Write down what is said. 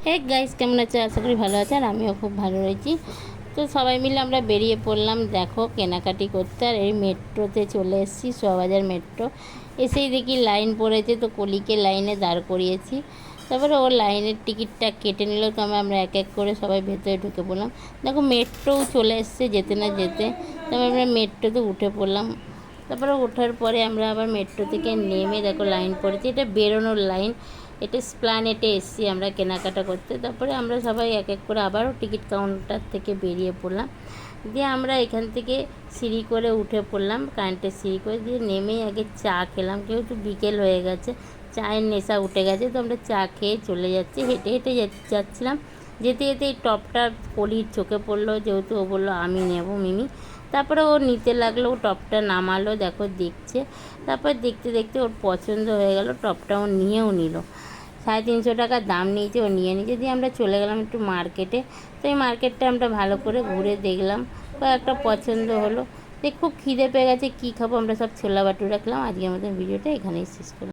Hey guys, কেমন আছে? আশা করি ভালো আছে। আর আমিও খুব ভালো রয়েছি। তো সবাই মিলে আমরা বেরিয়ে পড়লাম দেখো কেনাকাটি করতে। আর এই মেট্রোতে চলে এসেছি, শোভাবাজার মেট্রো। এসেই দেখি লাইন পড়েছে, তো কলিকে লাইনে দাঁড় করিয়েছি। তারপরে ও লাইনের টিকিটটা কেটে নিল, তো আমরা এক এক করে সবাই ভেতরে ঢুকে পড়লাম। দেখো মেট্রোও চলে এসছে যেতে না যেতে। তারপর আমরা মেট্রোতে উঠে পড়লাম। তারপরে ওঠার পরে আমরা আবার মেট্রো থেকে নেমে দেখো লাইন পড়েছে, এটা বেরোনোর লাইন। এটা এসপ্ল্যানেডে এসেছি আমরা কেনাকাটা করতে। তারপরে আমরা সবাই এক এক করে আবারও টিকিট কাউন্টার থেকে বেরিয়ে পড়লাম। দিয়ে আমরা এখান থেকে সিঁড়ি করে উঠে পড়লাম, কারেন্টের সিঁড়ি করে। দিয়ে নেমেই আগে চা খেলাম, যেহেতু বিকেল হয়ে গেছে, চায়ের নেশা উঠে গেছে। তো আমরা চা খেয়ে চলে যাচ্ছি, হেঁটে হেঁটে যাচ্ছিলাম। যেতে যেতে এই টপটা কলির চোখে পড়লো, যেহেতু ও বললো আমি নেব মিমি। তারপরে ও নিতে লাগলো, ও টপটা নামালো, দেখো দেখছে। তারপর দেখতে দেখতে ওর পছন্দ হয়ে গেল, টপটা ও নিয়েও নিল। 350 টাকা দাম নিয়েছে, ও নিয়ে নিয়েছে। দিয়ে আমরা চলে গেলাম একটু মার্কেটে। তো এই মার্কেটটা আমরা ভালো করে ঘুরে দেখলাম, কয়েকটা পছন্দ হলো। খুব খিদে পেয়ে গেছে, কী খাবো, আমরা সব ছোলা ভাটুরা খেলাম। আজকের মতন ভিডিওটা এখানেই শেষ করলাম।